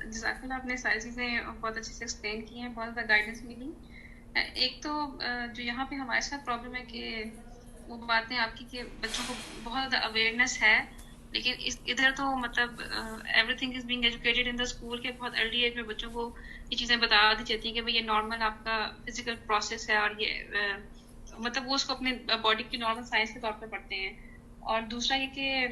جزاک اللہ، آپ نے ساری چیزیں بہت اچھے سے ایکسپلین کی ہیں، بہت زیادہ گائیڈنس ملی۔ ایک تو جو یہاں پہ ہمارے ساتھ پرابلم ہے کہ وہ باتیں آپ کی کہ بچوں کو بہت زیادہ اویئرنیس ہے، لیکن ادھر تو مطلب every thing is being educated in the school کے بہت ارلی ایج میں بچوں کو یہ چیزیں بتا دی جاتی ہیں کہ بھائی یہ نارمل آپ کا فزیکل پروسیس ہے، اور یہ مطلب وہ اس کو اپنے باڈی کی نارمل سائنس کے طور پہ پڑھتے ہیں۔ اور دوسرا یہ کہ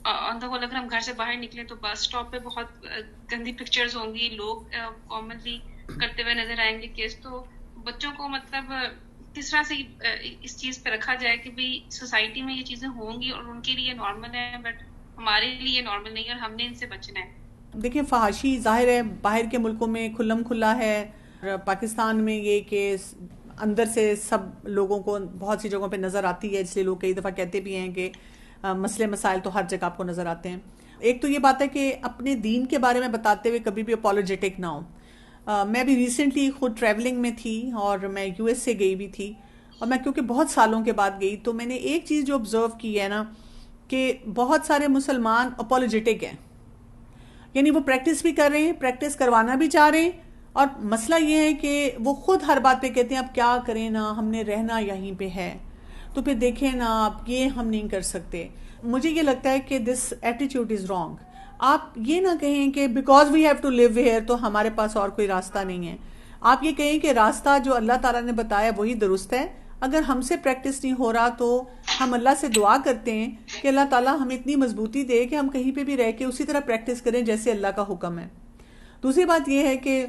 آن دا ہول اگر ہم گھر سے باہر نکلیں تو بس اسٹاپ پہ بہت گندی پکچرز ہوں گی، لوگ کامنلی کرتے ہوئے نظر آئیں گے کیس، تو بچوں کو مطلب کس طرح سے اس چیز پہ رکھا جائے کہ بھائی سوسائٹی میں یہ چیزیں ہوں گی اور ان کے لیے نارمل ہے، بٹ ہمارے لیے نارمل نہیں ہے اور ہم نے ان سے بچنا ہے۔ دیکھیں فحاشی ظاہر ہے باہر کے ملکوں میں کھلم کھلا ہے، پاکستان میں یہ کہ اندر سے سب لوگوں کو بہت سی جگہوں پہ نظر آتی ہے، اس لیے لوگ کئی دفعہ کہتے بھی ہیں کہ مسئلے مسائل تو ہر جگہ آپ کو نظر آتے ہیں۔ ایک تو یہ بات ہے کہ اپنے دین کے بارے میں بتاتے ہوئے کبھی بھی اپولوجیٹک نہ ہو۔ میں بھی ریسنٹلی خود ٹریولنگ میں تھی اور میں یو ایس سے گئی بھی تھی، اور میں کیونکہ بہت سالوں کے بعد گئی تو میں نے ایک چیز جو آبزرو کی ہے نا کہ بہت سارے مسلمان اپولوجیٹک ہیں، یعنی وہ پریکٹس بھی کر رہے ہیں، پریکٹس کروانا بھی چاہ رہے ہیں، اور مسئلہ یہ ہے کہ وہ خود ہر بات پہ کہتے ہیں اب کیا کریں نا، ہم نے رہنا یہیں پہ ہے، تو پھر دیکھیں نا آپ یہ ہم نہیں کر سکتے۔ مجھے یہ لگتا ہے کہ دس ایٹیٹیوڈ از رانگ۔ آپ یہ نہ کہیں کہ because we have to leave here تو ہمارے پاس اور کوئی راستہ نہیں ہے۔ آپ یہ کہیں کہ راستہ جو اللہ تعالیٰ نے بتایا وہی درست ہے۔ اگر ہم سے پریکٹس نہیں ہو رہا تو ہم اللہ سے دعا کرتے ہیں کہ اللہ تعالیٰ ہمیں اتنی مضبوطی دے کہ ہم کہیں پہ بھی رہ کے اسی طرح پریکٹس کریں جیسے اللہ کا حکم ہے۔ دوسری بات یہ ہے کہ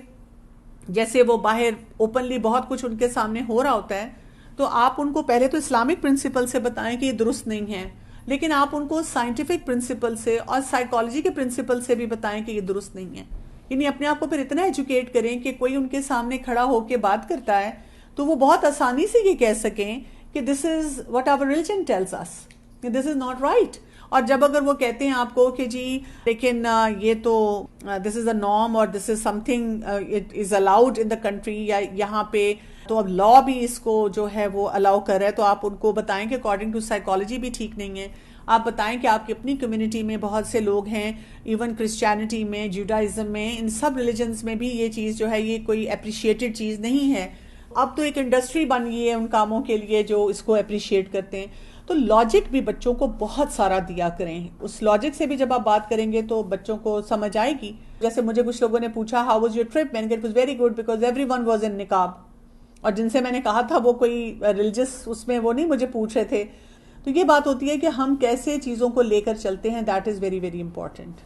جیسے وہ باہر اوپنلی بہت کچھ ان کے سامنے ہو رہا ہوتا ہے تو آپ ان کو پہلے تو اسلامک پرنسپل سے بتائیں کہ یہ درست نہیں ہے، لیکن آپ ان کو سائنٹیفک پرنسپل سے اور سائیکالوجی کے پرنسپل سے بھی بتائیں کہ یہ درست نہیں ہے۔ یعنی اپنے آپ کو پھر اتنا ایجوکیٹ کریں کہ کوئی ان کے سامنے کھڑا ہو کے بات کرتا ہے تو وہ بہت آسانی سے یہ کہہ سکیں کہ this is what our religion tells us, this is not right. اور جب اگر وہ کہتے ہیں آپ کو کہ جی لیکن یہ تو دس از اے نارم اور this is something it is allowed in the country, یا یہاں پہ تو اب لا بھی اس کو جو ہے وہ الاؤ کر رہا ہے، تو آپ ان کو بتائیں کہ اکارڈنگ ٹو سائیکالوجی بھی ٹھیک نہیں ہے۔ آپ بتائیں کہ آپ کی اپنی کمیونٹی میں بہت سے لوگ ہیں، ایون کرسچینٹی میں، جوڈائزم میں، ان سب ریلیجنز میں بھی یہ چیز جو ہے یہ کوئی اپریشیٹڈ چیز نہیں ہے۔ اب تو ایک انڈسٹری بن گئی ہے ان کاموں کے لیے جو اس کو اپریشیٹ کرتے ہیں۔ تو لاجک بھی بچوں کو بہت سارا دیا کریں، اس لاجک سے بھی جب آپ بات کریں گے تو بچوں کو سمجھ آئے گی۔ جیسے مجھے کچھ لوگوں نے پوچھا ہاؤ واز یور ٹرپ، میں نے کہا it was very good because every one was in نقاب، اور جن سے میں نے کہا تھا وہ کوئی ریلیجس اس میں وہ نہیں مجھے پوچھ رہے تھے۔ تو یہ بات ہوتی ہے کہ ہم کیسے چیزوں کو لے کر چلتے ہیں، that is very very important.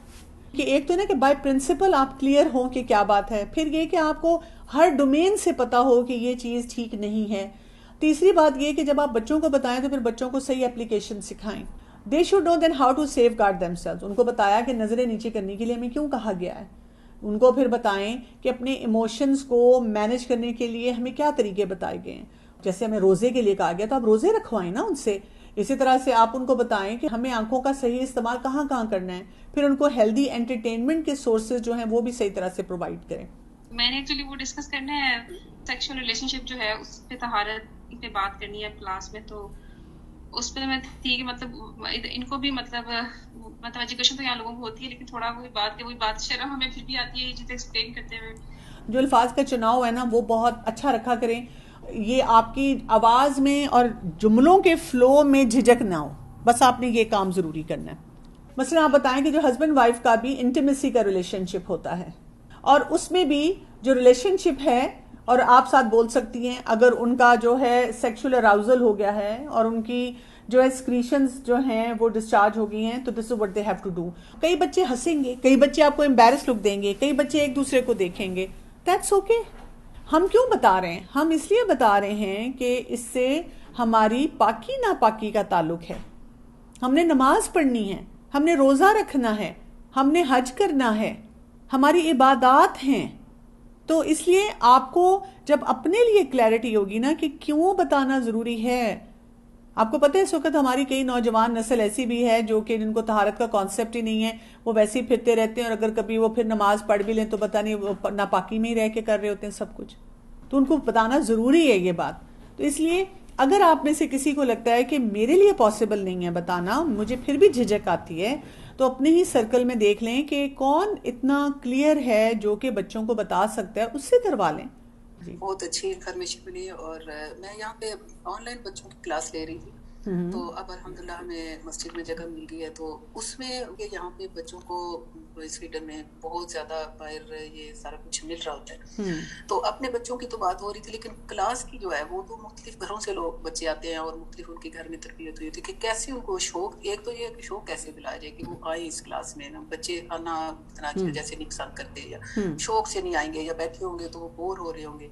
کہ ایک تو نا کہ بائی پرنسپل آپ کلیئر ہوں کہ کیا بات ہے، پھر یہ کہ آپ کو ہر ڈومین سے پتا ہو کہ یہ چیز ٹھیک نہیں ہے۔ تیسری بات یہ کہ جب آپ بچوں کو بتائیں تو پھر بچوں کو صحیح اپلیکیشن سکھائیں۔ They should know then how to safeguard themselves. ان کو بتایا کہ نظریں نیچے کرنے کے لیے ہمیں کیوں کہا گیا ہے، ان کو پھر بتائیں کہ اپنے ایموشنز کو مینج کرنے کے لیے ہمیں کیا طریقے بتائے گئے ہیں۔ جیسے ہمیں روزے کے لیے کہا گیا تو آپ روزے رکھوائیں نا ان سے، اسی طرح سے آپ ان کو بتائیں کہ ہمیں آنکھوں کا صحیح استعمال کہاں کہاں کرنا ہے، پھر ان کو ہیلدی انٹرٹینمنٹ کے سورسز جو ہیں وہ بھی صحیح طرح سے پرووائڈ کریں۔ میں نے ایکچولی وہ ڈسکس کرنا ہے سیکشل ریلیشن شپ جو ہے اس پہ طہارت پہ بات کرنی ہے کلاس میں، تو اس پہ میں تھی کہ مطلب ان کو بھی مطلب ایجوکیشن تو یہاں لوگوں کو ہوتی ہے لیکن تھوڑا وہی بات شرم ہمیں پھر بھی آتی ہے یہ چیزیں ایکسپلین کرتے ہوئے۔ جو الفاظ کا چناؤ ہے نا وہ بہت اچھا رکھا کریں، یہ آپ کی آواز میں اور جملوں کے فلو میں جھجک نہ ہو، بس آپ نے یہ کام ضروری کرنا ہے۔ مثلا آپ بتائیں کہ جو ہسبینڈ وائف کا بھی انٹیمیسی کا ریلیشن شپ ہوتا ہے، اور اس میں بھی جو ریلیشن شپ ہے اور آپ ساتھ بول سکتی ہیں اگر ان کا جو ہے سیکشل اراؤزل ہو گیا ہے اور ان کی جو ہے سکریشنز جو ہیں وہ ڈسچارج ہو گئی ہیں تو this is what they have to do. کئی بچے ہنسیں گے، کئی بچے آپ کو امبیرس لک دیں گے، کئی بچے ایک دوسرے کو دیکھیں گے، دیٹس اوکے۔ ہم کیوں بتا رہے ہیں؟ ہم اس لیے بتا رہے ہیں کہ اس سے ہماری پاکی ناپاکی کا تعلق ہے۔ ہم نے نماز پڑھنی ہے، ہم نے روزہ رکھنا ہے، ہم نے حج کرنا ہے، ہماری عبادات ہیں، تو اس لیے آپ کو جب اپنے لیے کلیئرٹی ہوگی نا کہ کیوں بتانا ضروری ہے۔ آپ کو پتہ ہے اس وقت ہماری کئی نوجوان نسل ایسی بھی ہے جو کہ جن کو طہارت کا کانسیپٹ ہی نہیں ہے، وہ ویسے ہی پھرتے رہتے ہیں، اور اگر کبھی وہ پھر نماز پڑھ بھی لیں تو پتہ نہیں وہ ناپاکی میں ہی رہ کے کر رہے ہوتے ہیں سب کچھ۔ تو ان کو بتانا ضروری ہے یہ بات۔ تو اس لیے اگر آپ میں سے کسی کو لگتا ہے کہ میرے لیے پاسبل نہیں ہے بتانا، مجھے پھر بھی جھجک آتی ہے، تو اپنے ہی سرکل میں دیکھ لیں کہ کون اتنا کلیئر ہے جو کہ بچوں کو بتا سکتا ہے، اس سے کروا لیں. جی بہت اچھی انفارمیشن ملی. اور میں یہاں پہ آن لائن بچوں کی کلاس لے رہی تھی، تو اب الحمدللہ ہمیں مسجد میں جگہ مل گئی ہے، تو اس میں یہاں پہ بچوں کو سویڈن میں بہت زیادہ باہر یہ سارا کچھ مل رہا ہوتا ہے. تو اپنے بچوں کی تو بات ہو رہی تھی، لیکن کلاس کی جو ہے وہ تو مختلف گھروں سے لوگ بچے آتے ہیں اور مختلف ان کے گھر میں تربیت ہوئی ہوتی ہے کہ کیسے ان کو شوق، ایک تو یہ کہ شوق کیسے دلایا جائے کہ وہ آئیں اس کلاس میں. نا بچے آنا اتنا جیسے نہیں پسند کرتے، یا شوق سے نہیں آئیں گے، یا بیٹھے ہوں گے تو وہ بور ہو رہے ہوں گے.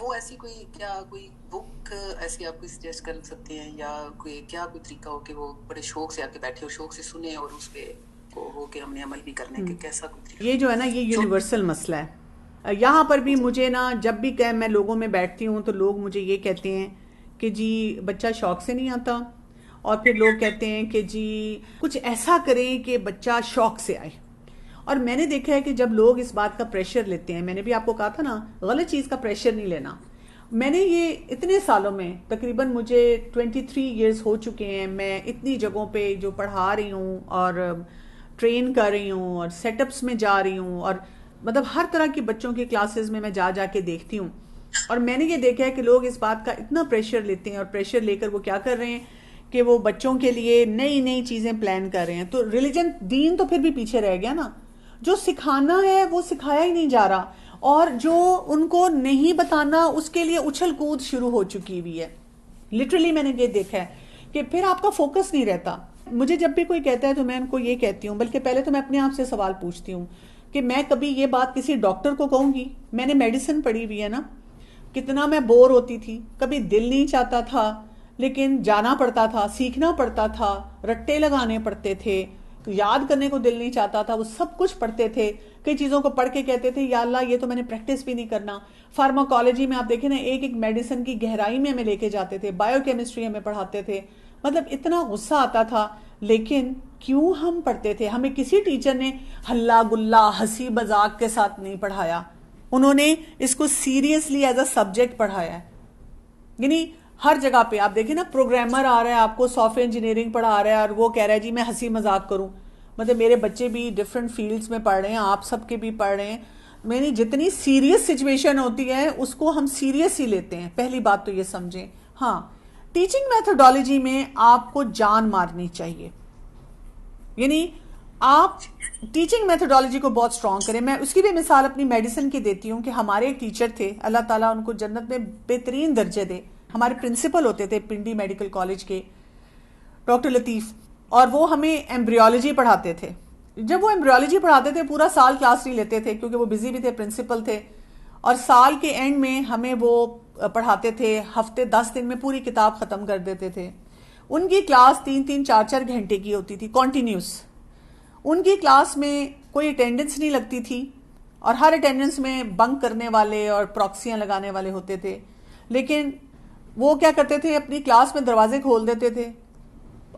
وہ ایسی کوئی بک ایسی آپ کو سجیسٹ کر سکتے ہیں، یا کوئی طریقہ ہو کہ وہ بڑے شوق سے آ کے بیٹھے ہو، شوق سے سنیں اور اس پہ ہو کہ ہم نے عمل بھی کرنا ہے، کہ کیسا کوئی طریقہ؟ یہ جو ہے نا، یہ یونیورسل مسئلہ ہے. یہاں پر بھی مجھے نا جب بھی میں لوگوں میں بیٹھتی ہوں تو لوگ مجھے یہ کہتے ہیں کہ جی بچہ شوق سے نہیں آتا، اور پھر لوگ کہتے ہیں کہ جی کچھ ایسا کریں کہ بچہ شوق سے آئے. اور میں نے دیکھا ہے کہ جب لوگ اس بات کا پریشر لیتے ہیں، میں نے بھی آپ کو کہا تھا نا غلط چیز کا پریشر نہیں لینا. میں نے یہ اتنے سالوں میں تقریباً مجھے 23 ایئرز ہو چکے ہیں، میں اتنی جگہوں پہ جو پڑھا رہی ہوں اور ٹرین کر رہی ہوں اور سیٹ اپس میں جا رہی ہوں، اور مطلب ہر طرح کی بچوں کی کلاسز میں جا کے دیکھتی ہوں. اور میں نے یہ دیکھا ہے کہ لوگ اس بات کا اتنا پریشر لیتے ہیں، اور پریشر لے کر وہ کیا کر رہے ہیں کہ وہ بچوں کے لیے نئی نئی چیزیں پلان کر رہے ہیں. تو ریلیجن، دین تو پھر بھی پیچھے رہ گیا نا. جو سکھانا ہے وہ سکھایا ہی نہیں جا رہا، اور جو ان کو نہیں بتانا اس کے لیے اچھل کود شروع ہو چکی ہوئی ہے. لٹرلی میں نے یہ دیکھا ہے کہ پھر آپ کا فوکس نہیں رہتا. مجھے جب بھی کوئی کہتا ہے تو میں ان کو یہ کہتی ہوں، بلکہ پہلے تو میں اپنے آپ سے سوال پوچھتی ہوں کہ میں کبھی یہ بات کسی ڈاکٹر کو کہوں گی؟ میں نے میڈیسن پڑھی ہوئی ہے نا، کتنا میں بور ہوتی تھی، کبھی دل نہیں چاہتا تھا لیکن جانا پڑتا تھا، سیکھنا پڑتا تھا، رٹے لگانے پڑتے تھے، یاد کرنے کو دل نہیں چاہتا تھا، وہ سب کچھ پڑھتے تھے. کئی چیزوں کو پڑھ کے کہتے تھے یا اللہ یہ تو میں نے پریکٹس بھی نہیں کرنا. فارماکالوجی میں آپ دیکھیں نا، ایک ایک میڈیسن کی گہرائی میں ہمیں لے کے جاتے تھے، بائیو کیمسٹری ہمیں پڑھاتے تھے. مطلب اتنا غصہ آتا تھا، لیکن کیوں ہم پڑھتے تھے؟ ہمیں کسی ٹیچر نے ہلا گلا ہنسی مذاق کے ساتھ نہیں پڑھایا، انہوں نے اس کو سیریسلی ایز اے سبجیکٹ پڑھایا ہے. یعنی ہر جگہ پہ آپ دیکھیں نا، پروگرامر آ رہا ہے آپ کو سافٹ ویئر انجینئرنگ پڑھا رہا ہے، اور وہ کہہ رہا ہے جی میں ہنسی مذاق کروں. مطلب میرے بچے بھی ڈفرینٹ فیلڈز میں پڑھ رہے ہیں، آپ سب کے بھی پڑھ رہے ہیں. میری جتنی سیریس سچویشن ہوتی ہے اس کو ہم سیریس ہی لیتے ہیں. پہلی بات تو یہ سمجھیں. ہاں، ٹیچنگ میتھڈالوجی میں آپ کو جان مارنی چاہیے. یعنی آپ ٹیچنگ میتھڈالوجی کو بہت سٹرونگ کریں. میں اس کی بھی مثال اپنی میڈیسن کی دیتی ہوں کہ ہمارے ایک ٹیچر تھے، اللہ تعالیٰ ان کو جنت میں بہترین درجے دے، ہمارے پرنسپل ہوتے تھے پنڈی میڈیکل کالج کے، ڈاکٹر لطیف. اور وہ ہمیں ایمبریولوجی پڑھاتے تھے. جب وہ ایمبریولوجی پڑھاتے تھے پورا سال کلاس نہیں لیتے تھے کیونکہ وہ بزی بھی تھے، پرنسپل تھے. اور سال کے اینڈ میں ہمیں وہ پڑھاتے تھے، ہفتے 10 دن میں پوری کتاب ختم کر دیتے تھے. ان کی کلاس 3-4 گھنٹے کی ہوتی تھی کنٹینیوس. ان کی کلاس میں کوئی اٹینڈنس نہیں لگتی تھی، اور ہر اٹینڈنس میں بنک کرنے والے اور پراکسیاں لگانے والے ہوتے تھے. لیکن وہ کیا کرتے تھے، اپنی کلاس میں دروازے کھول دیتے تھے،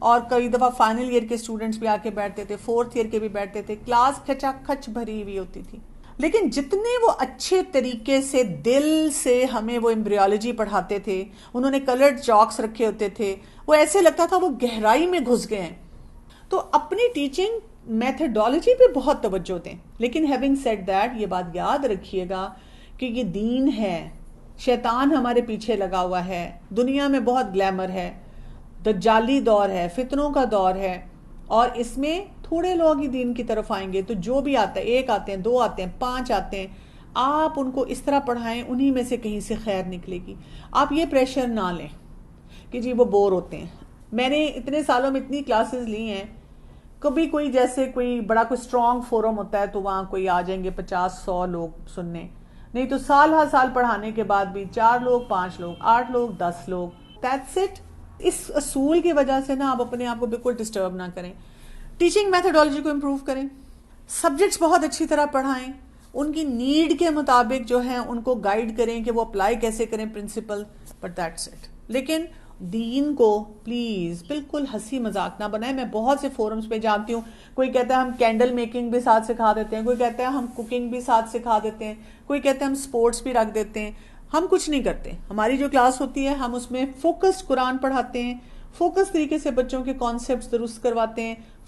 اور کئی دفعہ فائنل ایئر کے اسٹوڈنٹس بھی آ کے بیٹھتے تھے، 4th ایئر کے بھی بیٹھتے تھے. کلاس کھچا کھچ بھری ہوئی ہوتی تھی. لیکن جتنے وہ اچھے طریقے سے دل سے ہمیں وہ ایمبریولوجی پڑھاتے تھے، انہوں نے کلرڈ چاکس رکھے ہوتے تھے، وہ ایسے لگتا تھا وہ گہرائی میں گھس گئے ہیں. تو اپنی ٹیچنگ میتھڈالوجی پہ بہت توجہ دیں. لیکن ہیونگ سیڈ دیٹ، یہ بات یاد رکھیے گا کہ یہ دین ہے، شیطان ہمارے پیچھے لگا ہوا ہے، دنیا میں بہت گلیمر ہے، دجالی دور ہے، فتنوں کا دور ہے، اور اس میں تھوڑے لوگ ہی دین کی طرف آئیں گے. تو جو بھی آتا ہے، 1 آتے ہیں، 2 آتے ہیں، 5 آتے ہیں، آپ ان کو اس طرح پڑھائیں انہی میں سے کہیں سے خیر نکلے گی. آپ یہ پریشر نہ لیں کہ جی وہ بور ہوتے ہیں. میں نے اتنے سالوں میں اتنی کلاسز لی ہیں، کبھی کوئی جیسے کوئی بڑا کوئی اسٹرانگ فورم ہوتا ہے تو وہاں کوئی آ جائیں گے 50-100 لوگ سننے، نہیں تو سال ہر سال پڑھانے کے بعد بھی 4 لوگ، 5 لوگ، 8 لوگ، 10 لوگ. That's it. اس اصول کی وجہ سے نا آپ اپنے آپ کو بالکل ڈسٹرب نہ کریں. ٹیچنگ میتھڈالوجی کو امپروو کریں، سبجیکٹس بہت اچھی طرح پڑھائیں، ان کی نیڈ کے مطابق جو ہیں ان کو گائیڈ کریں کہ وہ اپلائی کیسے کریں پرنسپل. But that's it. لیکن دین کو پلیز بالکل ہنسی مذاق نہ بنائیں. میں بہت سے فورمز پہ جانتی ہوں، کوئی کہتا ہے ہم کینڈل میکنگ بھی ساتھ سکھا دیتے ہیں، کوئی کہتا ہے ہم کوکنگ بھی ساتھ سکھا دیتے ہیں، کوئی کہتا ہے ہم سپورٹس بھی رکھ دیتے ہیں. ہم کچھ نہیں کرتے. ہماری جو کلاس ہوتی ہے ہم اس میں فوکس قرآن پڑھاتے ہیں، فوکس طریقے سے بچوں کے کانسیپٹس درست کرواتے ہیں،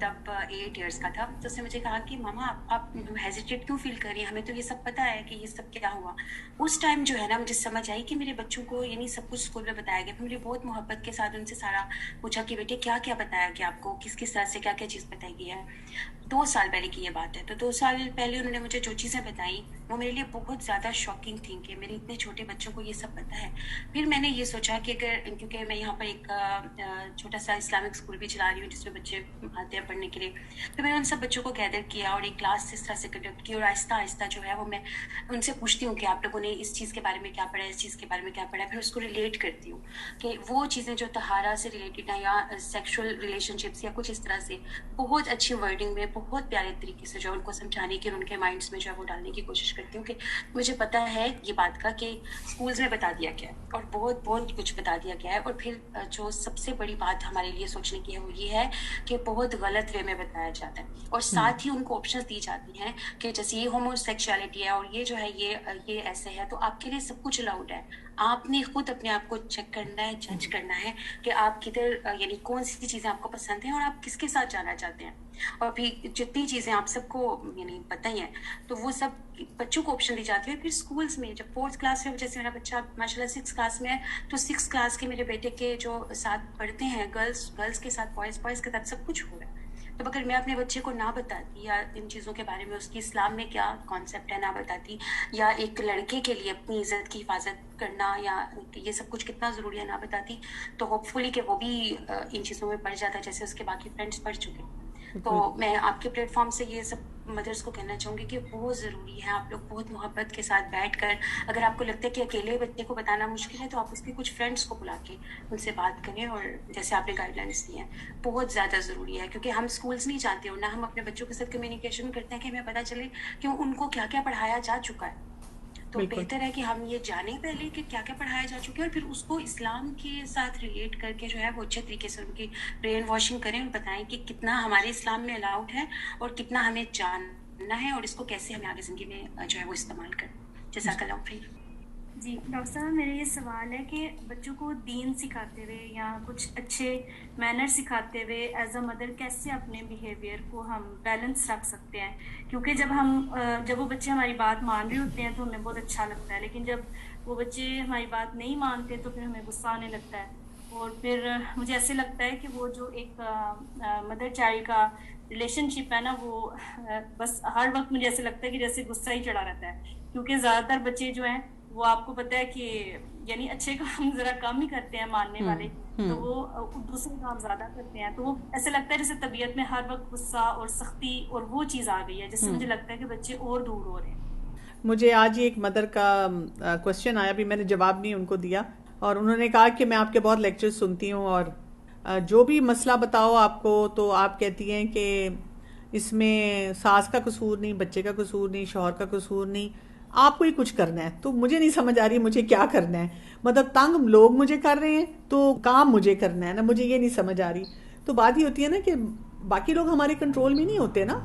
تب 8 ایئرس کا تھا، تو اس نے مجھے کہا کہ ماما آپ ہیزیٹیٹ کیوں فیل کر رہی ہیں، ہمیں تو یہ سب پتہ ہے کہ یہ سب کیا ہوا. اس ٹائم جو ہے نا مجھے سمجھ آئی کہ میرے بچوں کو یعنی سب کچھ اسکول میں بتایا گیا. پھر مجھے بہت محبت کے ساتھ ان سے سارا پوچھا کہ بیٹے کیا کیا بتایا گیا آپ کو، کس کس طرح سے کیا کیا چیز بتائی گئی ہے. 2 سال پہلے کی یہ بات ہے. تو 2 سال پہلے انہوں نے مجھے جو چیزیں بتائیں وہ میرے لیے بہت زیادہ شاکنگ تھیں کہ میرے اتنے چھوٹے بچوں کو یہ سب پتہ ہے. پھر میں نے یہ سوچا کہ اگر کیونکہ میں یہاں پر ایک چھوٹا سا اسلامک اسکول بھی چلا رہی ہوں جس میں بچے آتے ہیں پڑھنے کے لیے، تو میں نے ان سب بچوں کو گیدر کیا اور ایک کلاس اس طرح سے کنڈکٹ کی، اور آہستہ آہستہ جو ہے وہ میں ان سے پوچھتی ہوں کہ آپ لوگوں نے اس چیز کے بارے میں کیا پڑھا ہے، اس چیز کے بارے میں کیا پڑھا ہے. پھر اس کو ریلیٹ کرتی ہوں کہ وہ چیزیں جو طہارہ سے ریلیٹڈ ہیں یا سیکشول ریلیشن شپس یا کچھ اس طرح سے بہت اچھی ورڈنگ میں بہت پیارے طریقے سے جو ان کو سمجھانے کی اور ان کے مائنڈس میں جو ہے وہ ڈالنے کی کوشش کرتی ہوں کہ مجھے پتہ ہے یہ بات کا کہ اسکولز میں بتا دیا گیا ہے اور بہت بہت کچھ بتا دیا گیا ہے. اور پھر جو سب سے بڑی بات ہمارے لیے سوچنے کی ہے وہ یہ ہے کہ بہت غلط وے میں بتایا جاتا ہے، اور ساتھ ہی ان کو آپشنز دی جاتی ہیں کہ جیسے یہ ہومو سیکشوالٹی ہے اور یہ جو ہے یہ ایسے ہے، تو آپ کے لیے سب کچھ الاؤڈ ہے. آپ نے خود اپنے آپ کو چیک کرنا ہے، جج کرنا ہے کہ آپ کدھر یعنی کون سی چیزیں آپ کو پسند ہیں اور آپ کس کے ساتھ جانا چاہتے ہیں. اور پھر جتنی چیزیں آپ سب کو یعنی پتہ ہی ہیں تو وہ سب بچوں کو آپشن دی جاتی ہے. پھر اسکولس میں جب 4th کلاس میں جیسے میرا بچہ ماشاء اللہ 6th کلاس میں ہے، تو 6th کلاس کے میرے بیٹے کے جو ساتھ پڑھتے ہیں گرلس کے ساتھ بوائز کے ساتھ سب کچھ ہو رہا ہے. تو اگر میں اپنے بچے کو نہ بتاتی یا ان چیزوں کے بارے میں اس کی اسلام میں کیا کانسیپٹ ہے نہ بتاتی، یا ایک لڑکے کے لیے اپنی عزت کی حفاظت کرنا یا یہ سب کچھ کتنا ضروری ہے نہ بتاتی، تو ہوپ فلی کہ وہ بھی ان چیزوں میں پڑ جاتا ہے جیسے اس کے باقی فرینڈس پڑھ چکے. تو میں آپ کے پلیٹ فارم سے یہ سب مدرس کو کہنا چاہوں گی کہ بہت ضروری ہے آپ لوگ بہت محبت کے ساتھ بیٹھ کر، اگر آپ کو لگتا ہے کہ اکیلے بچے کو بتانا مشکل ہے تو آپ اس کے کچھ فرینڈس کو بلا کے ان سے بات کریں، اور جیسے آپ نے گائیڈ لائنس دی ہیں بہت زیادہ ضروری ہے. کیونکہ ہم اسکولس نہیں جاتے اور نہ ہم اپنے بچوں کے ساتھ کمیونیکیشن کرتے ہیں کہ ہمیں پتہ چلے کہ ان کو کیا کیا پڑھایا جا چکا ہے. تو بہتر ہے کہ ہم یہ جانیں پہلے کہ کیا کیا پڑھایا جا چکا ہے، اور پھر اس کو اسلام کے ساتھ ریلیٹ کر کے جو ہے وہ اچھے طریقے سے ان کی برین واشنگ کریں اور بتائیں کہ کتنا ہمارے اسلام میں الاؤڈ ہے اور کتنا ہمیں جاننا ہے اور اس کو کیسے ہمیں آگے زندگی میں جو ہے وہ استعمال کریں. جزاک اللہ خیر. جی ڈاکٹر صاحب، میرا یہ سوال ہے کہ بچوں کو دین سکھاتے ہوئے یا کچھ اچھے مینر سکھاتے ہوئے ایز اے مدر کیسے اپنے بیہیویئر کو ہم بیلنس رکھ سکتے ہیں؟ کیونکہ جب وہ بچے ہماری بات مان رہے ہوتے ہیں تو ہمیں بہت اچھا لگتا ہے، لیکن جب وہ بچے ہماری بات نہیں مانتے تو پھر ہمیں غصہ آنے لگتا ہے. اور پھر مجھے ایسے لگتا ہے کہ وہ جو ایک مدر چائلڈ کا ریلیشن شپ ہے نا، وہ بس ہر وقت مجھے ایسے لگتا ہے کہ جیسے غصہ ہی چڑھا رہتا ہے. کیونکہ زیادہ تر بچے جو ہیں وہ آپ کو پتہ ہے کہ یعنی اچھے کام ذرا کم ہی کرتے ہیں ماننے والے، تو وہ دوسرے کام زیادہ کرتے ہیں. تو وہ ایسے لگتا ہے جیسے طبیعت میں ہر وقت غصہ اور سختی اور وہ چیز آ گئی ہے جس سے مجھے لگتا ہے کہ بچے اور دور ہو رہے ہیں. مجھے آج ایک مدر کا کوشچن آیا، بھی میں نے جواب نہیں ان کو دیا، اور انہوں نے کہا کہ میں آپ کے بہت لیکچر سنتی ہوں اور جو بھی مسئلہ بتاؤ آپ کو تو آپ کہتی ہیں کہ اس میں ساس کا قصور نہیں، بچے کا قصور نہیں، شوہر کا قصور نہیں، آپ کو ہی کچھ کرنا ہے. تو مجھے نہیں سمجھ آ رہی مجھے کیا کرنا ہے. مطلب تنگ لوگ مجھے کر رہے ہیں تو کام مجھے کرنا ہے نا، مجھے یہ نہیں سمجھ آ رہی. تو بات یہ ہوتی ہے نا کہ باقی لوگ ہمارے کنٹرول میں نہیں ہوتے نا.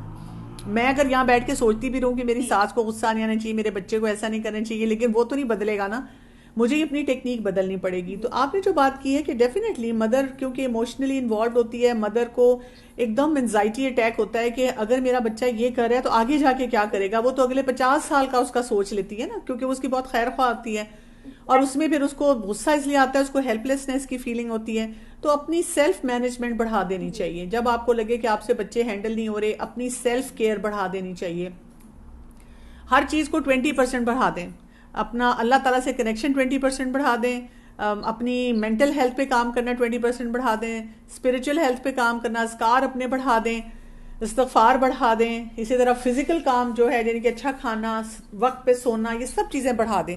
میں اگر یہاں بیٹھ کے سوچتی بھی رہوں کہ میری ساس کو غصہ نہیں آنا چاہیے، میرے بچے کو ایسا نہیں کرنا چاہیے، لیکن وہ تو نہیں بدلے گا نا، مجھے ہی اپنی ٹیکنیک بدلنی پڑے گی. تو آپ نے جو بات کی ہے کہ ڈیفینیٹلی مدر کیونکہ ایموشنلی انوالوڈ ہوتی ہے، مدر کو ایک دم انزائٹی اٹیک ہوتا ہے کہ اگر میرا بچہ یہ کر رہا ہے تو آگے جا کے کیا کرے گا. وہ تو اگلے 50 سال کا اس کا سوچ لیتی ہے نا، کیونکہ اس کی بہت خیر خواہ ہوتی ہے، اور اس میں پھر اس کو غصہ اس لیے آتا ہے، اس کو ہیلپ لیسنس کی فیلنگ ہوتی ہے. تو اپنی سیلف مینجمنٹ بڑھا دینی چاہیے. جب آپ کو لگے کہ آپ سے بچے ہینڈل نہیں ہو رہے، اپنی سیلف کیئر بڑھا دینی چاہیے. ہر چیز کو 20% بڑھا دیں. اپنا اللہ تعالیٰ سے کنیکشن 20% بڑھا دیں. اپنی مینٹل ہیلتھ پہ کام کرنا 20% بڑھا دیں. اسپرچل ہیلتھ پہ کام کرنا، اذکار اپنے بڑھا دیں، استغفار بڑھا دیں. اسی طرح فزیکل کام جو ہے یعنی کہ اچھا کھانا، وقت پہ سونا، یہ سب چیزیں بڑھا دیں.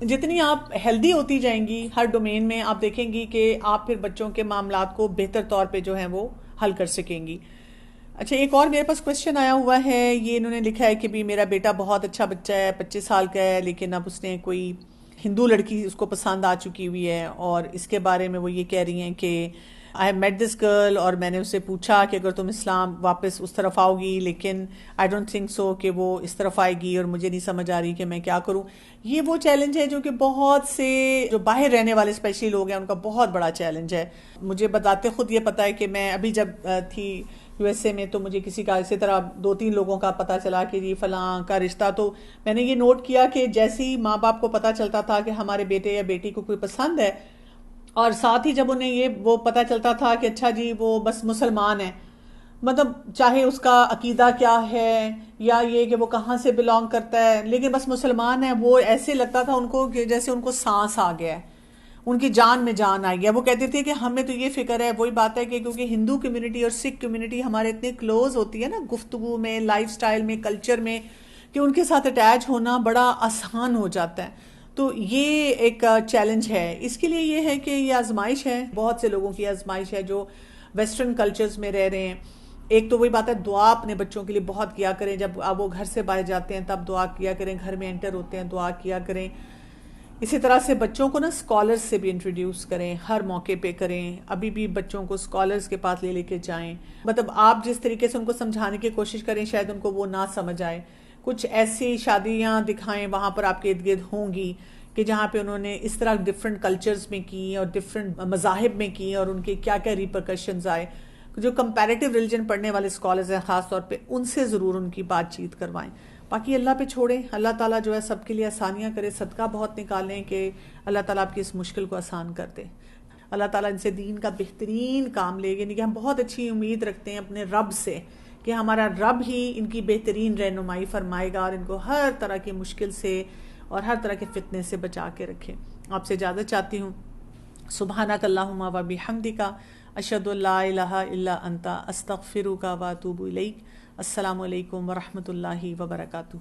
جتنی آپ ہیلدی ہوتی جائیں گی ہر ڈومین میں، آپ دیکھیں گی کہ آپ پھر بچوں کے معاملات کو بہتر طور پہ جو ہیں وہ حل کر سکیں گی. اچھا، ایک اور میرے پاس کوشچن آیا ہوا ہے. یہ انہوں نے لکھا ہے کہ بھی میرا بیٹا بہت اچھا بچہ ہے، 25 سال کا ہے، لیکن اب اس نے کوئی ہندو لڑکی اس کو پسند آ چکی ہوئی ہے، اور اس کے بارے میں وہ یہ کہہ رہی ہیں کہ I have met this girl اور میں نے اسے پوچھا کہ اگر تم اسلام واپس اس طرف آؤ گی، لیکن آئی ڈونٹ تھنک سو کہ وہ اس طرف آئے گی اور مجھے نہیں سمجھ آ رہی کہ میں کیا کروں. یہ وہ چیلنج ہے جو کہ بہت سے جو باہر رہنے والے اسپیشلی لوگ ہیں ان کا بہت بڑا چیلنج ہے. مجھے بتاتے خود یہ پتہ ہے کہ میں ابھی جب تھی یو ایس اے میں تو مجھے کسی کا اسی طرح 2-3 لوگوں کا پتہ چلا کہ جی فلاں کا رشتہ، تو میں نے یہ نوٹ کیا کہ جیسے ہی ماں باپ کو پتہ چلتا تھا کہ ہمارے بیٹے یا بیٹی کو کوئی پسند ہے، اور ساتھ ہی جب انہیں یہ وہ پتہ چلتا تھا کہ اچھا جی وہ بس مسلمان ہے، مطلب چاہے اس کا عقیدہ کیا ہے یا یہ کہ وہ کہاں سے بلانگ کرتا ہے، لیکن بس مسلمان ہے، وہ ایسے لگتا تھا ان کو کہ جیسے ان کو سانس آ گیا ہے، ان کی جان میں جان آ گیا. وہ کہتے تھے کہ ہمیں تو یہ فکر ہے، وہی بات ہے کہ کیونکہ ہندو کمیونٹی اور سکھ کمیونٹی ہمارے اتنے کلوز ہوتی ہے نا گفتگو میں، لائف سٹائل میں، کلچر میں، کہ ان کے ساتھ اٹیچ ہونا بڑا آسان ہو جاتا ہے. تو یہ ایک چیلنج ہے. اس کے لیے یہ ہے کہ یہ آزمائش ہے، بہت سے لوگوں کی آزمائش ہے جو ویسٹرن کلچرز میں رہ رہے ہیں. ایک تو وہی بات ہے، دعا اپنے بچوں کے لیے بہت کیا کریں. جب اب وہ گھر سے باہر جاتے ہیں تب دعا کیا کریں، گھر میں انٹر ہوتے ہیں دعا کیا کریں. اسی طرح سے بچوں کو نا اسکالرز سے بھی انٹروڈیوس کریں، ہر موقع پہ کریں. ابھی بھی بچوں کو اسکالرز کے پاس لے کے جائیں. مطلب آپ جس طریقے سے ان کو سمجھانے کی کوشش کریں شاید ان کو وہ نہ سمجھ آئے. کچھ ایسی شادیاں دکھائیں وہاں پر آپ کے ارد گرد ہوں گی کہ جہاں پہ انہوں نے اس طرح ڈفرینٹ کلچرز میں کی اور ڈفرینٹ مذاہب میں کی اور ان کے کیا کیا ریپرکشنز آئے. جو کمپیریٹیو ریلیجن پڑھنے والے اسکالرز ہیں خاص طور پہ ان سے ضرور ان کی بات چیت کروائیں. باقی اللہ پہ چھوڑیں، اللہ تعالیٰ جو ہے سب کے لیے آسانیاں کرے. صدقہ بہت نکالیں کہ اللہ تعالیٰ آپ کی اس مشکل کو آسان کر دے. اللہ تعالیٰ ان سے دین کا بہترین کام لے. یعنی کہ ہم بہت اچھی امید رکھتے ہیں اپنے رب سے کہ ہمارا رب ہی ان کی بہترین رہنمائی فرمائے گا اور ان کو ہر طرح کی مشکل سے اور ہر طرح کے فتنے سے بچا کے رکھے. آپ سے اجازت چاہتی ہوں. سبحانک اللہم و بحمدک، اشہد ان لا الہ الا انت، استغفرک و اتوب الیک. السلام علیکم ورحمۃ اللہ وبرکاتہ.